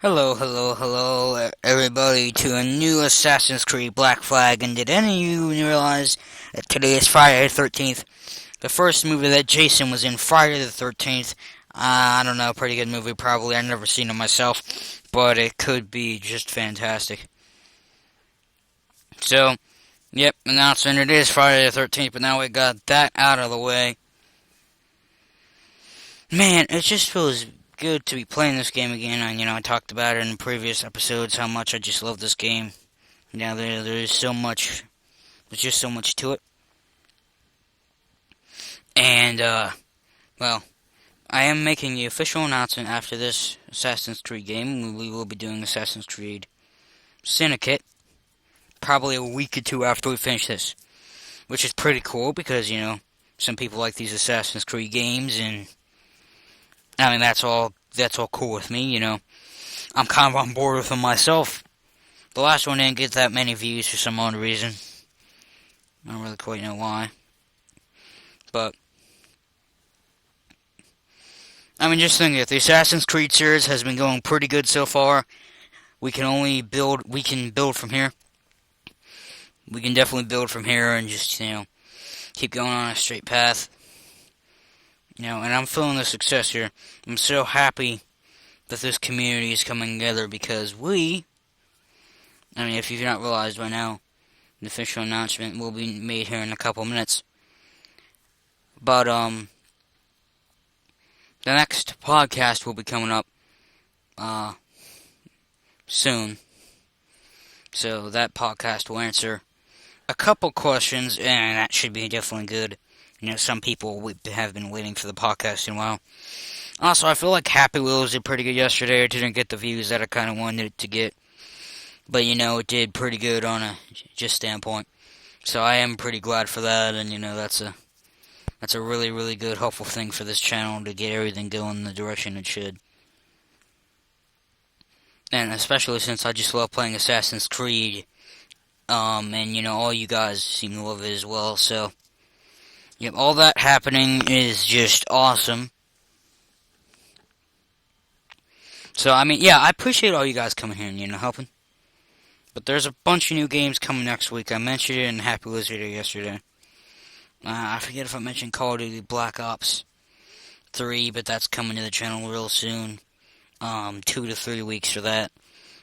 Hello, hello, hello, everybody, to a new Assassin's Creed Black Flag. And did any of you realize that today is Friday the 13th? The first movie that Jason was in, Friday the 13th. I don't know, pretty good movie, probably. I've never seen it myself, but it could be just fantastic. So, yep, announcement, it is Friday the 13th, but now we got that out of the way. Man, it just feels good to be playing this game again. I talked about it in previous episodes how much I just love this game. There is so much. There's just so much to it. And, well, I am making the official announcement after this Assassin's Creed game. We will be doing Assassin's Creed Syndicate probably a week or two after we finish this. Which is pretty cool because, some people like these Assassin's Creed games, and I mean, that's all cool with me, I'm kind of on board with them myself. The last one didn't get that many views for some odd reason. I don't really quite know why. But, I mean, just think that the Assassin's Creed series has been going pretty good so far. We can build from here. We can definitely build from here and just, keep going on a straight path. And I'm feeling the success here. I'm so happy that this community is coming together because if you've not realized by now, the official announcement will be made here in a couple minutes. But, the next podcast will be coming up, soon. So that podcast will answer a couple questions, and that should be definitely good. Some people have been waiting for the podcast in a while. Also, I feel like Happy Wheels did pretty good yesterday. It didn't get the views that I kind of wanted it to get. But, it did pretty good on a just standpoint. So I am pretty glad for that, and, that's a really, really good, helpful thing for this channel to get everything going in the direction it should. And especially since I just love playing Assassin's Creed. And, all you guys seem to love it as well, so yep, all that happening is just awesome. So, I appreciate all you guys coming here and, helping. But there's a bunch of new games coming next week. I mentioned it in Happy Lizard yesterday. I forget if I mentioned Call of Duty Black Ops 3, but that's coming to the channel real soon. 2 to 3 weeks for that.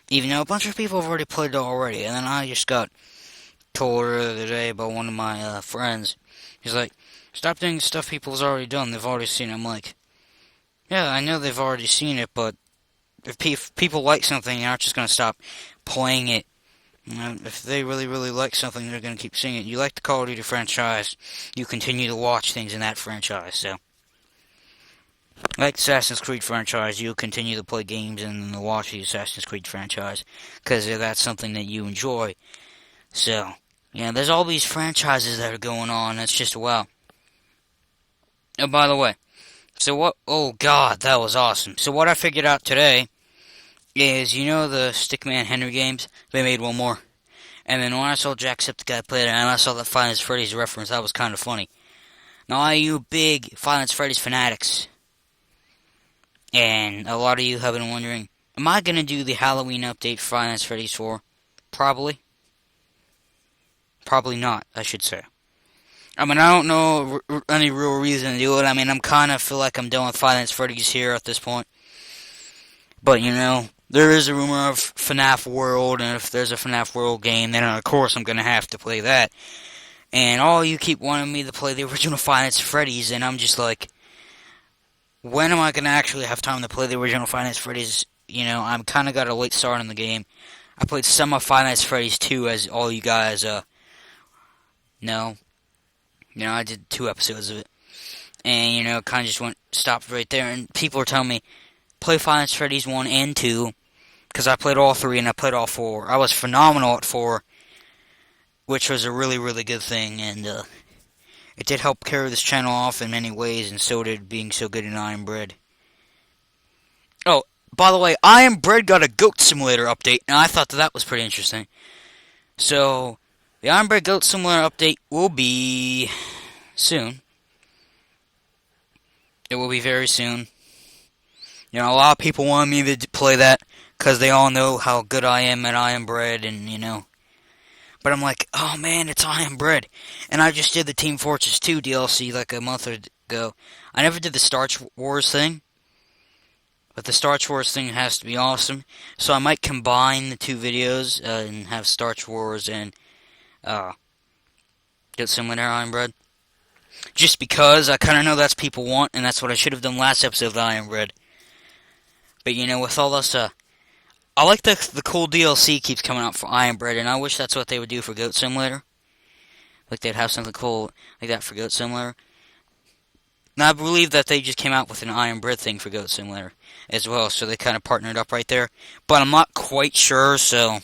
Even though a bunch of people have already played it already. And then I just got told the other day by one of my friends. He's like, stop doing stuff people's already done. They've already seen it. I'm like, yeah, I know they've already seen it, but if people like something, they're not just going to stop playing it. If they really, really like something, they're going to keep seeing it. You like the Call of Duty franchise, you continue to watch things in that franchise, so. Like the Assassin's Creed franchise, you'll continue to play games and to watch the Assassin's Creed franchise, because that's something that you enjoy. So, there's all these franchises that are going on, it's just wow. Oh, by the way, oh god, that was awesome. So what I figured out today is, the Stickman Henry games, they made one more. And then when I saw Jacksepticeye play it, and I saw the Five Nights at Freddy's reference, that was kind of funny. Now, all you big Five Nights at Freddy's fanatics, and a lot of you have been wondering, am I going to do the Halloween update for Five Nights at Freddy's 4? Probably. Probably not, I should say. I don't know any real reason to do it. I'm kind of feel like I'm done with Five Nights at Freddy's here at this point. But, there is a rumor of FNAF World, and if there's a FNAF World game, then of course I'm going to have to play that. And all you keep wanting me to play the original Five Nights at Freddy's, and I'm just like, when am I going to actually have time to play the original Five Nights at Freddy's? I'm kind of got a late start in the game. I played some of Five Nights at Freddy's 2, as all you guys know. I did 2 episodes of it. And, kind of just stopped right there. And people are telling me, play Five Nights at Freddy's 1 and 2. Because I played all 3 and I played all 4. I was phenomenal at 4. Which was a really, really good thing. And it did help carry this channel off in many ways. And so did being so good in Iron Bread. Oh, by the way, Iron Bread got a Goat Simulator update. And I thought that was pretty interesting. So, the Iron Bread Goat Simulator update will be soon. It will be very soon. A lot of people wanted me to play that. because they all know how good I am at I Am Bread, and But I'm like, oh man, it's I Am Bread, and I just did the Team Fortress 2 DLC like a month ago. I never did the Star Wars thing, but the Star Wars thing has to be awesome. So I might combine the two videos and have Star Wars and Goat Simulator I Am Bread. Just because I kind of know that's people want, and that's what I should have done last episode of I Am Bread. But with all this, I like the cool DLC keeps coming out for I Am Bread, and I wish that's what they would do for Goat Simulator. Like they'd have something cool like that for Goat Simulator. Now I believe that they just came out with an I Am Bread thing for Goat Simulator as well, so they kind of partnered up right there. But I'm not quite sure, so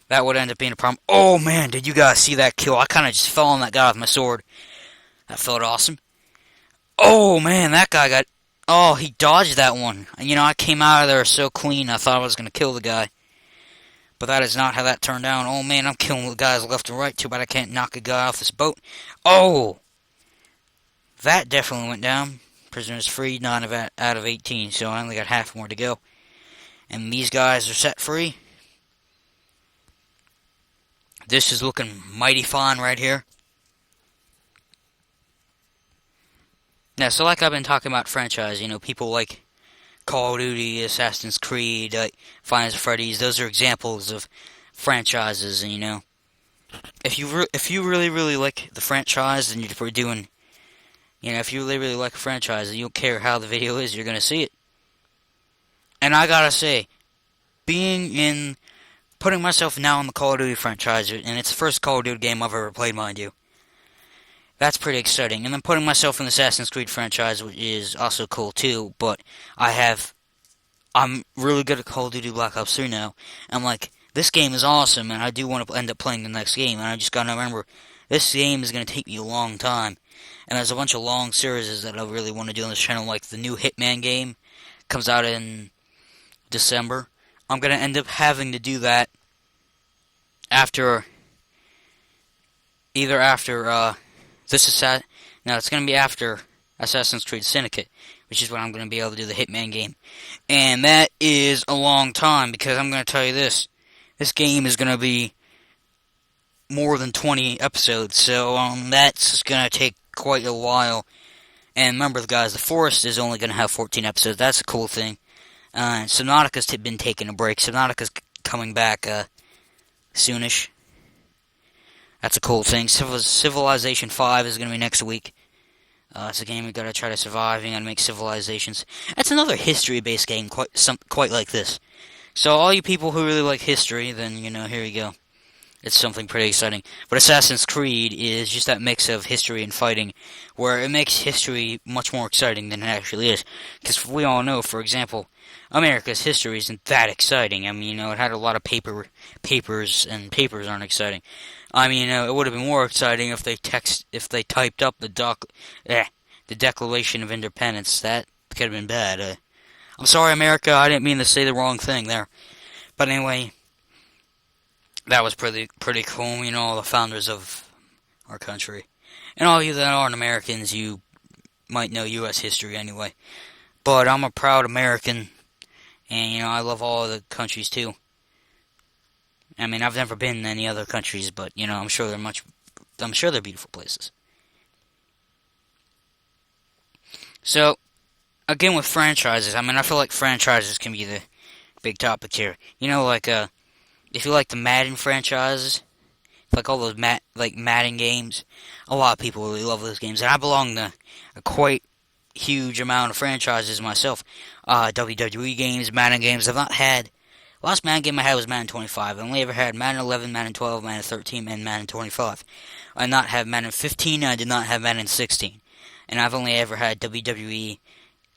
that would end up being a problem. Oh man, did you guys see that kill? I kind of just fell on that guy with my sword. That felt awesome. Oh man, that guy got... Oh, he dodged that one. I came out of there so clean, I thought I was going to kill the guy. But that is not how that turned out. Oh man, I'm killing the guys left and right. Too bad I can't knock a guy off this boat. Oh! That definitely went down. Prisoners free, 9 out of 18, so I only got half more to go. And these guys are set free. This is looking mighty fine right here. Now, so like I've been talking about franchise, people like Call of Duty, Assassin's Creed, Five Nights at Freddy's. Those are examples of franchises, and if you really like the franchise, then you're doing, if you really like a franchise, and you don't care how the video is, you're gonna see it. And I gotta say, putting myself now in the Call of Duty franchise, and it's the first Call of Duty game I've ever played, mind you. That's pretty exciting. And then putting myself in the Assassin's Creed franchise, which is also cool too, but I'm really good at Call of Duty Black Ops 3 now. I'm like, this game is awesome, and I do want to end up playing the next game, and I just gotta remember, this game is gonna take me a long time. And there's a bunch of long series that I really want to do on this channel, like the new Hitman game comes out in December. I'm gonna end up having to do that either after it's going to be after Assassin's Creed Syndicate, which is when I'm going to be able to do the Hitman game. And that is a long time, because I'm going to tell you this game is going to be more than 20 episodes, so that's going to take quite a while. And remember, guys, The Forest is only going to have 14 episodes. That's a cool thing. Subnautica's been taking a break. Subnautica's coming back soonish. That's a cool thing. Civilization 5 is going to be next week. It's a game you got to try to survive. You got to make civilizations. That's another history-based game, quite like this. So all you people who really like history, then here you go. It's something pretty exciting. But Assassin's Creed is just that mix of history and fighting, where it makes history much more exciting than it actually is. Because we all know, for example, America's history isn't that exciting. I mean, it had a lot of papers, and papers aren't exciting. I mean, it would have been more exciting if they typed up the Declaration of Independence. That could have been bad. I'm sorry, America. I didn't mean to say the wrong thing there. But anyway, that was pretty cool. All the founders of our country, and all of you that aren't Americans, you might know U.S. history anyway. But I'm a proud American, and I love all the countries too. I mean, I've never been in any other countries, but I'm sure they're beautiful places. So, again with franchises, I mean, I feel like franchises can be the big topic here. If you like the Madden franchises, like all those Madden games, a lot of people really love those games, and I belong to a quite huge amount of franchises myself. WWE games, Madden games. I've not had... Last Madden game I had was Madden 25. I only ever had Madden 11, Madden 12, Madden 13, and Madden 25. I did not have Madden 15, and I did not have Madden 16. And I've only ever had WWE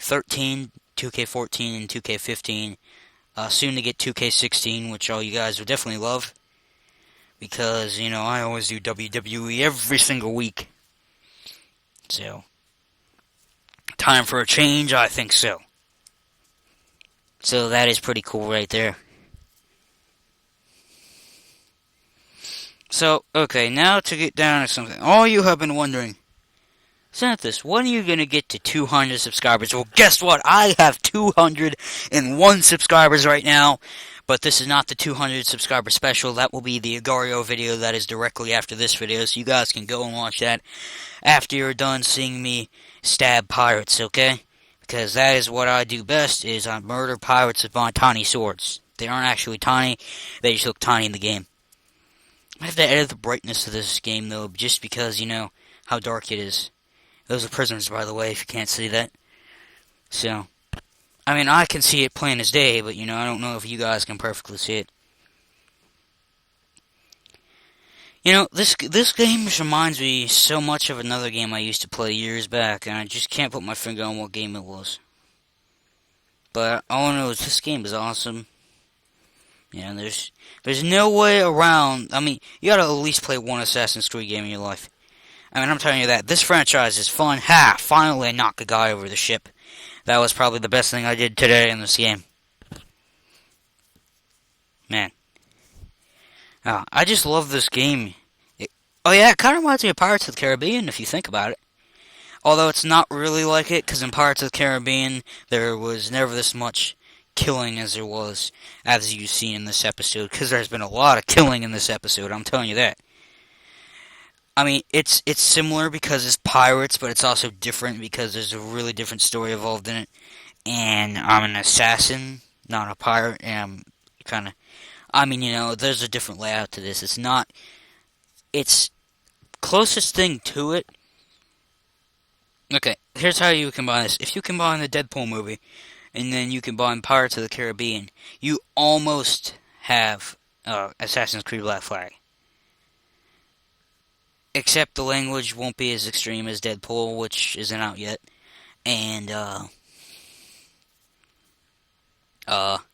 13, 2K14, and 2K15. Soon to get 2K16, which all you guys would definitely love. Because, I always do WWE every single week. So, time for a change? I think so. So that is pretty cool right there. So, okay, now to get down to something. All you have been wondering, Santhus, when are you going to get to 200 subscribers? Well, guess what? I have 201 subscribers right now. But this is not the 200 subscriber special. That will be the Agario video that is directly after this video. So you guys can go and watch that after you're done seeing me stab pirates, okay? Because that is what I do best, is I murder pirates with my tiny swords. They aren't actually tiny. They just look tiny in the game. I have to edit the brightness of this game, though, just because, you know, how dark it is. Those are prisoners, by the way, if you can't see that. So, I mean, I can see it plain as day, but, you know, I don't know if you guys can perfectly see it. You know, this game just reminds me so much of another game I used to play years back, and I just can't put my finger on what game it was. But all I know is this game is awesome. You know, there's no way around. I mean, you gotta at least play one Assassin's Creed game in your life. I mean, I'm telling you that. This franchise is fun. Ha! Finally I knocked a guy over the ship. That was probably the best thing I did today in this game. Man. I just love this game. Oh yeah, it kind of reminds me of Pirates of the Caribbean, if you think about it. Although it's not really like it, because in Pirates of the Caribbean, there was never this much killing as there was, as you see in this episode. Because there's been a lot of killing in this episode, I'm telling you that. I mean, it's similar because it's pirates, but it's also different because there's a really different story involved in it. And I'm an assassin, not a pirate, and kind of... I mean, you know, there's a different layout to this. It's not... It's closest thing to it. Okay, here's how you combine this. If you combine the Deadpool movie, and then you combine Pirates of the Caribbean, you almost have Assassin's Creed Black Flag. Except the language won't be as extreme as Deadpool, which isn't out yet. And, what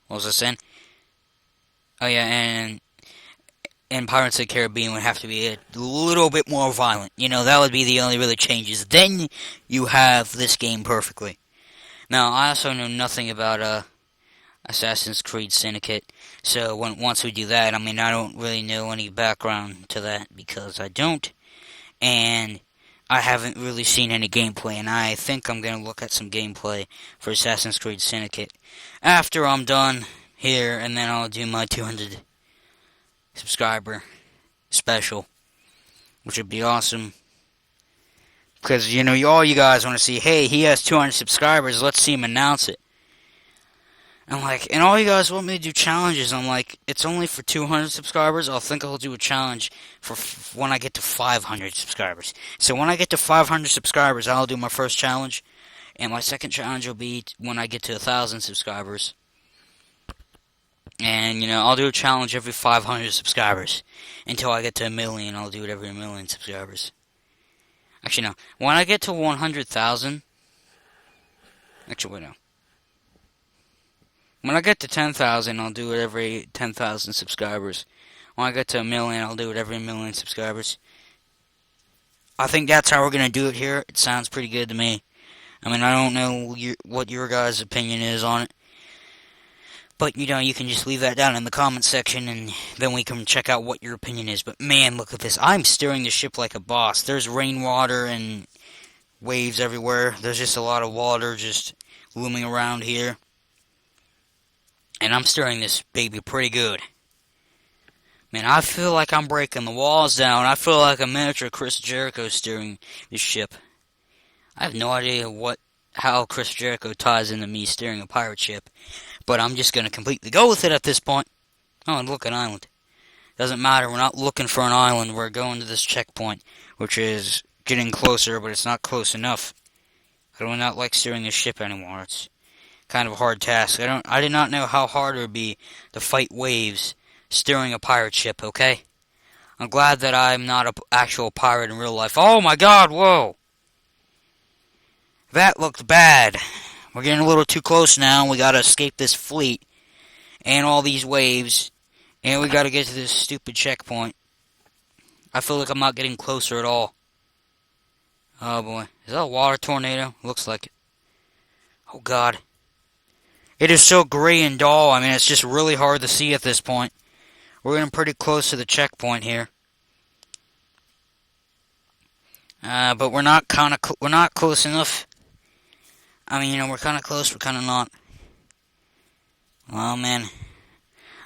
was I saying? Oh yeah, and Pirates of the Caribbean would have to be a little bit more violent. You know, that would be the only really changes. Then you have this game perfectly. Now, I also know nothing about Assassin's Creed Syndicate, so once we do that, I mean, I don't really know any background to that, because I don't, and I haven't really seen any gameplay, and I think I'm going to look at some gameplay for Assassin's Creed Syndicate after I'm done here, and then I'll do my 200 subscriber special, which would be awesome. Because, you know, all you guys want to see, hey, he has 200 subscribers, let's see him announce it. I'm like, and all you guys want me to do challenges. I'm like, it's only for 200 subscribers. I'll do a challenge for when I get to 500 subscribers. So when I get to 500 subscribers, I'll do my first challenge. And my second challenge will be when I get to 1,000 subscribers. And, you know, I'll do a challenge every 500 subscribers. Until I get to 1,000,000, I'll do it every 1,000,000 subscribers. Actually, no. When I get to 100,000... Actually, wait, no. When I get to 10,000, I'll do it every 10,000 subscribers. When I get to 1,000,000, I'll do it every 1,000,000 subscribers. I think that's how we're going to do it here. It sounds pretty good to me. I mean, I don't know what your guys' opinion is on it. But, you know, you can just leave that down in the comments section, and then we can check out what your opinion is. But, man, look at this. I'm steering the ship like a boss. There's rainwater and waves everywhere. There's just a lot of water just looming around here. And I'm steering this baby pretty good. Man, I feel like I'm breaking the walls down. I feel like a miniature Chris Jericho steering this ship. I have no idea how Chris Jericho ties into me steering a pirate ship. But I'm just going to completely go with it at this point. Oh, and look, an island. Doesn't matter. We're not looking for an island. We're going to this checkpoint, which is getting closer, but it's not close enough. I do not like steering this ship anymore. It's kind of a hard task. I did not know how hard it would be to fight waves steering a pirate ship, okay? I'm glad that I'm not an actual pirate in real life. Oh my god, whoa! That looked bad. We're getting a little too close now. We gotta escape this fleet and all these waves, and we gotta get to this stupid checkpoint. I feel like I'm not getting closer at all. Oh boy. Is that a water tornado? Looks like it. Oh god. It is so gray and dull. I mean, it's just really hard to see at this point. We're getting pretty close to the checkpoint here. But we're not we're not close enough. I mean, we're kind of close, we're kind of not. Oh, man.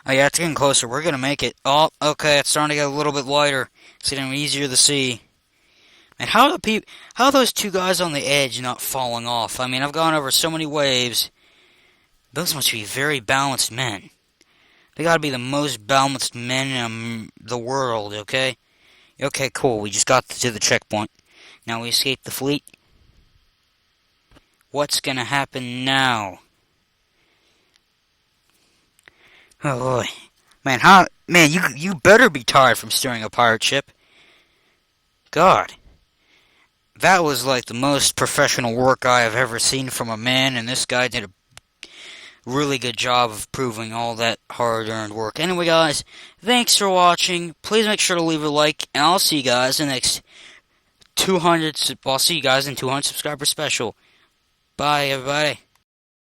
Oh, yeah, it's getting closer. We're gonna make it. Oh, okay, it's starting to get a little bit lighter. It's getting easier to see. And how are those two guys on the edge not falling off? I mean, I've gone over so many waves. Those must be very balanced men. They gotta be the most balanced men in the world, okay? Okay, cool. We just got to the checkpoint. Now we escaped the fleet. What's gonna happen now? Oh boy. Man, you better be tired from steering a pirate ship. God. That was like the most professional work I have ever seen from a man, and this guy did a really good job of proving all that hard-earned work. Anyway, guys, thanks for watching. Please make sure to leave a like, and I'll see you guys in the next 200. I'll see you guys in 200 subscriber special. Bye, everybody.